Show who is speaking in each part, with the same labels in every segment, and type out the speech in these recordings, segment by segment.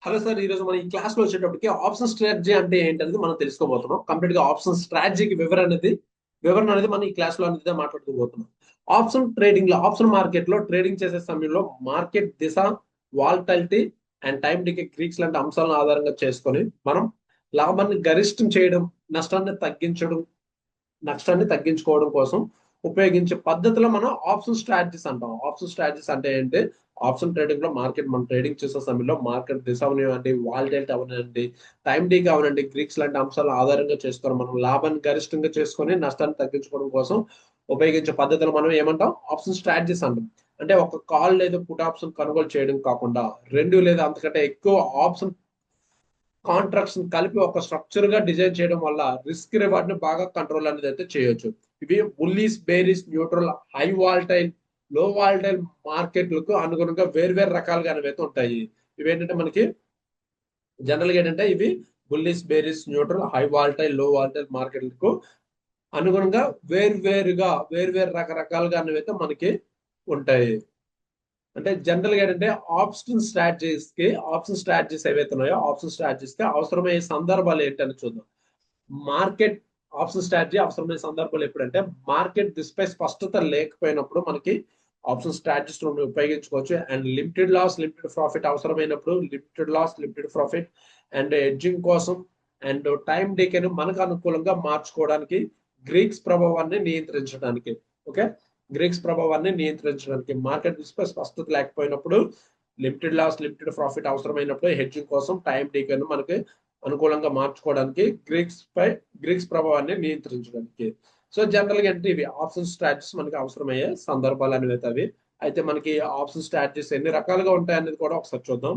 Speaker 1: Hello sir, ఈ రోజు మనం ఈ క్లాస్ లో వచ్చేటప్పటికి ఆప్షన్ స్ట్రాటజీ అంటే ఏంటనేది మనం తెలుసుకోబోతున్నాం. కంప్లీట్ గా ఆప్షన్ స్ట్రాటజీకి వివరణ అనేది మనం ఈ క్లాస్ లో అనేది మాట్లాడుకోబోతున్నాం. ఆప్షన్ ట్రేడింగ్ లో, ఆప్షన్ మార్కెట్ లో ట్రేడింగ్ చేసే సమయంలో మార్కెట్ దిశ, volatility and time decay Greeks లాంటి అంశాలను ఆధారంగా చేసుకొని మనం లాభాన్ని గరిష్టం చేయడం, నష్టాన్ని తగ్గించడం నష్టాన్ని తగ్గించుకోవడం కోసం ఉపయోగించే పద్ధతిలో మనం ఆప్షన్ స్ట్రాటజీస్ అంటాం. ఆప్షన్ స్ట్రాటజీస్ అంటే ఏంటి? ఆప్షన్ ట్రేడింగ్ లో మనం ట్రేడింగ్ చేసే సమయంలో మార్కెట్ దిశ అవనివ్వండి, వాలిటైల్ అవనండి, టైం డీ కావనండి, గ్రీక్స్ లాంటి అంశాలను ఆధారంగా చేసుకొని మనం లాభాన్ని గరిష్టంగా చేసుకొని నష్టాన్ని తగ్గించుకోవడం కోసం ఉపయోగించే పద్ధతులు మనం ఏమంటాం? ఆప్షన్ స్ట్రాటజీస్ అంటాం. అంటే ఒక కాల్ లేదా పుట్ ఆప్షన్ కొనుగోలు చేయడం కాకుండా రెండు లేదా అంతకంటే ఎక్కువ ఆప్షన్ కాంట్రాక్ట్స్ కలిపి ఒక స్ట్రక్చర్ గా డిజైన్ చేయడం వల్ల రిస్క్ రివార్డ్ ని బాగా కంట్రోల్ అనేది అయితే చేయొచ్చు. ఇవి బుల్లీస్, బేరీస్, న్యూట్రల్, హై వాల్టైల్, లో వాల్టైల్ మార్కెట్లకు అనుగుణంగా వేర్వేరు రకాలుగా అయితే ఉంటాయి. ఇవి ఏంటంటే మనకి జనరల్ గా ఏంటంటే ఇవి బుల్లీస్, బేరీస్, న్యూట్రల్, హై వాల్టైల్, లో వాల్టైల్ మార్కెట్లకు అనుగుణంగా వేర్వేరు రకరకాలుగా అయితే మనకి ఉంటాయి. అంటే జనరల్ గా ఏంటంటే ఆప్షన్ స్ట్రాటజీస్ ఏవైతే ఉన్నాయో ఆప్షన్ స్ట్రాటజీస్ కి అవసరమయ్యే సందర్భాలు ఏంటని చూద్దాం. మార్కెట్ ఆప్షన్ స్ట్రాటజీ అవసరమైన సందర్భాలు ఎప్పుడంటే మార్కెట్ దిశపై స్పష్టత లేకపోయినప్పుడు మనకి ఆప్షన్ స్ట్రాటజీస్ ఉపయోగించుకోవచ్చు. And limited loss, limited profit అవసరమైనప్పుడు limited loss, limited profit and hedging కోసం అండ్ టైం డేకేను మనకు అనుకూలంగా మార్చుకోవడానికి, గ్రీక్స్ ప్రభావాన్ని నియంత్రించడానికి. ఓకే, గ్రీక్స్ ప్రభావాన్ని నియంత్రించడానికి మార్కెట్ దిశపై స్పష్టత లేకపోయినప్పుడు లిమిటెడ్ లాస్, లిమిటెడ్ ప్రాఫిట్ అవసరమైనప్పుడు హెడ్జింగ్ కోసం టైం డేకేను మనకి అనుకూలంగా మార్చుకోవడానికి, గ్రీక్స్ ప్రభావాన్ని నియంత్రించడానికి. సో జనరల్ గా అంటే ఇవి ఆప్షన్ స్ట్రాటజీస్ మనకి అవసరమయ్యే సందర్భాలు అనేవి అవి. అయితే మనకి ఆప్షన్ స్ట్రాటజీస్ ఎన్ని రకాలుగా ఉంటాయి అనేది కూడా ఒకసారి చూద్దాం.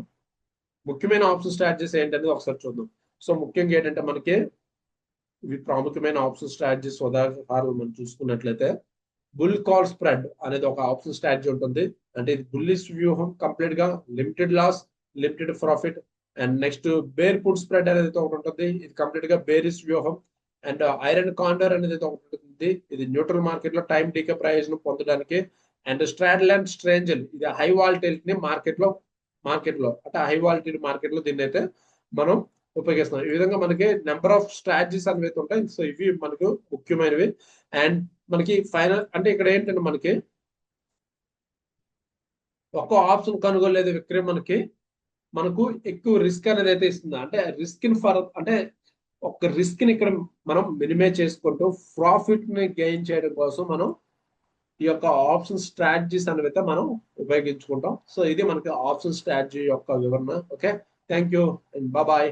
Speaker 1: ముఖ్యమైన ఆప్షన్ స్ట్రాటజీస్ ఏంటనేది ఒకసారి చూద్దాం. సో ముఖ్యంగా ఏంటంటే మనకి ఇవి ప్రాముఖ్యమైన ఆప్షన్ స్ట్రాటజీస్ ఉదాహరణలు మనం చూసుకున్నట్లయితే బుల్ కాల్ స్ప్రెడ్ అనేది ఒక ఆప్షన్ స్ట్రాటజీ ఉంటుంది. అంటే ఇది బుల్లిష్ వ్యూహం, కంప్లీట్ గా limited loss, limited profit. And next bear put spread అనేది ఒకటి ఉంటుంది. ఇది కంప్లీట్ గా బేరిష్ వ్యూహం. అండ్ ఐరన్ కాండర్ అనేది ఒకటి ఉంటుంది. ఇది న్యూట్రల్ మార్కెట్ లో టైం డీకే ప్రయోజనం పొందడానికి. అండ్ స్ట్రాడల్ అండ్ స్ట్రేంజల్, ఇది హై వాలిటిలిటీ ని మార్కెట్ లో అంటే హై వాలిటిలిటీ మార్కెట్ లో దీన్ని అయితే మనం ఉపయోగిస్తున్నాం. ఈ విధంగా మనకి నెంబర్ ఆఫ్ స్ట్రాటజీస్ అనేవి ఉంటాయి. సో ఇవి మనకు ముఖ్యమైనవి. అండ్ మనకి ఫైనల్ అంటే ఇక్కడ ఏంటంటే ఒక్కో ఆప్షన్ కొనుగోలు లేదా విక్రయం మనకు ఎక్కువ రిస్క్ అనేది అయితే ఇస్తుంది. అంటే రిస్క్ అంటే ఒక రిస్క్ ని ఇక్కడ మనం మినిమైజ్ చేసుకుంటూ ప్రాఫిట్ ని గెయిన్ చేయడం కోసం మనం ఈ యొక్క ఆప్షన్ స్ట్రాటజీస్ అనేవి అయితే మనం ఉపయోగించుకుంటాం. సో ఇది మనకి ఆప్షన్ స్ట్రాటజీ యొక్క వివరణ. Okay, thank you and bye.